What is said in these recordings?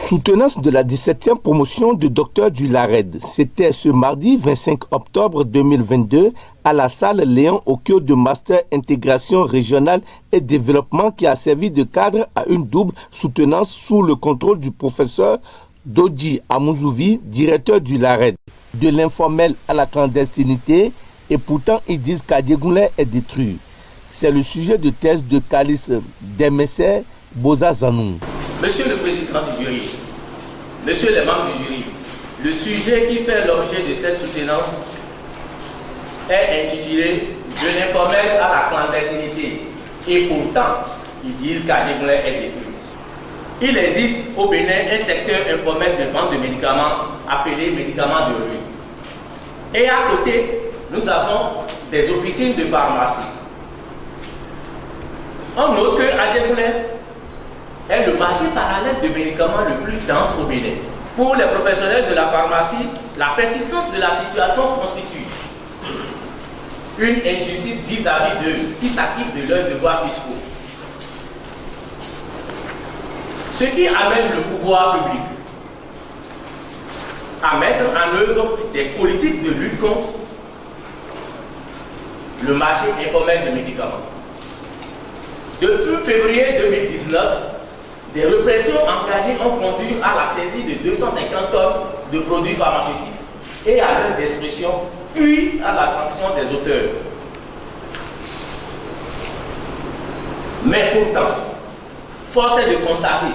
Soutenance de la 17e promotion de Docteur du Lared. C'était ce mardi 25 octobre 2022 à la salle Léon au cœur de Master Intégration Régionale et Développement qui a servi de cadre à une double soutenance sous le contrôle du professeur Dodji Amouzouvi, directeur du Lared. De l'informel à la clandestinité, et pourtant ils disent qu'Adjegoulin est détruit. C'est le sujet de thèse de Calice Demesser Boza Zanou. Monsieur le président du jury, monsieur les membres du jury, le sujet qui fait l'objet de cette soutenance est intitulé « De l'informel à la clandestinité ». Et pourtant, ils disent qu'Adjegoulin est détruit. Il existe au Bénin un secteur informel de vente de médicaments appelé médicaments de rue. Et à côté, nous avons des officines de pharmacie. On note que Adjegoulin est le marché parallèle de médicaments le plus dense au Bénin. Pour les professionnels de la pharmacie, la persistance de la situation constitue une injustice vis-à-vis d'eux qui s'acquittent de leurs devoirs fiscaux. Ce qui amène le pouvoir public à mettre en œuvre des politiques de lutte contre le marché informel de médicaments. Depuis février 2019, des répressions engagées ont conduit à la saisie de 250 tonnes de produits pharmaceutiques et à leur destruction, puis à la sanction des auteurs. Mais pourtant, force est de constater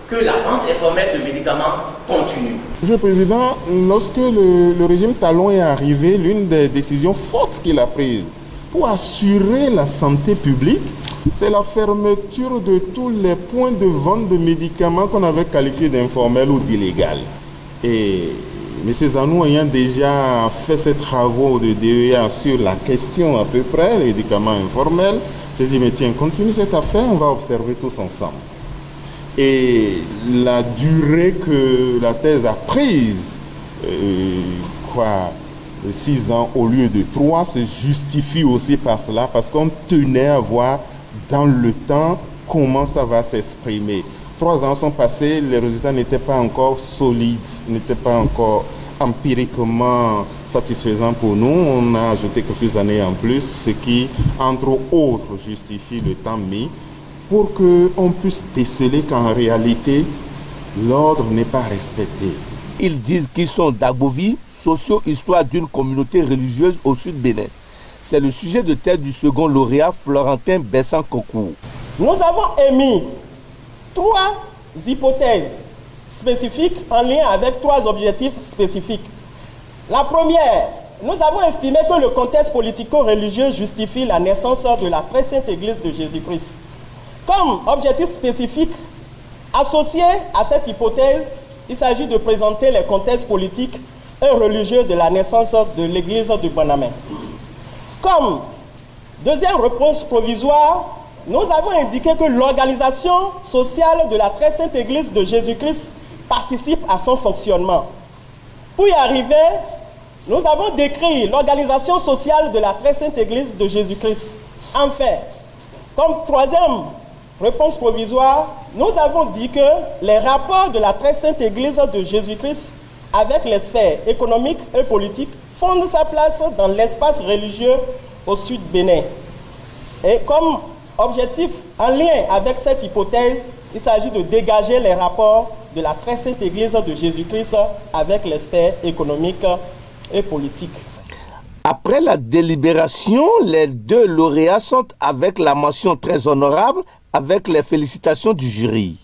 que la vente informelle de médicaments continue. Monsieur le Président, lorsque le régime Talon est arrivé, l'une des décisions fortes qu'il a prises pour assurer la santé publique, c'est la fermeture de tous les points de vente de médicaments qu'on avait qualifiés d'informels ou d'illégaux. Et M. Zanou ayant déjà fait ses travaux de DEA sur la question à peu près, les médicaments informels, j'ai dit, mais tiens, continue cette affaire, on va observer tous ensemble. Et la durée que la thèse a prise, 6 ans au lieu de 3, se justifie aussi par cela, parce qu'on tenait à voir dans le temps comment ça va s'exprimer. 3 ans sont passés, les résultats n'étaient pas encore solides, n'étaient pas encore empiriquement satisfaisants pour nous. On a ajouté quelques années en plus, ce qui, entre autres, justifie le temps mis pour qu'on puisse déceler qu'en réalité, l'ordre n'est pas respecté. Ils disent qu'ils sont d'Agbovi, socio-histoire d'une communauté religieuse au sud Bénin. C'est le sujet de thèse du second lauréat Florentin Bessan-Kokou. Nous avons émis 3 hypothèses spécifiques en lien avec 3 objectifs spécifiques. La première, nous avons estimé que le contexte politico-religieux justifie la naissance de la très sainte Église de Jésus-Christ. Comme objectif spécifique associé à cette hypothèse, il s'agit de présenter les contextes politiques et religieux de la naissance de l'Église de Bonamène. Comme deuxième réponse provisoire, nous avons indiqué que l'organisation sociale de la très sainte Église de Jésus-Christ participe à son fonctionnement. Pour y arriver, nous avons décrit l'organisation sociale de la très sainte Église de Jésus-Christ. Enfin, comme troisième réponse provisoire, nous avons dit que les rapports de la très sainte Église de Jésus-Christ avec les sphères économiques et politiques fondent sa place dans l'espace religieux au sud Bénin. Et comme objectif en lien avec cette hypothèse, il s'agit de dégager les rapports de la très sainte Église de Jésus-Christ avec les sphères économiques et politiques. Après la délibération, les 2 lauréats sont avec la mention très honorable, avec les félicitations du jury.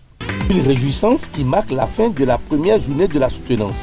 Une réjouissance qui marque la fin de la première journée de la soutenance.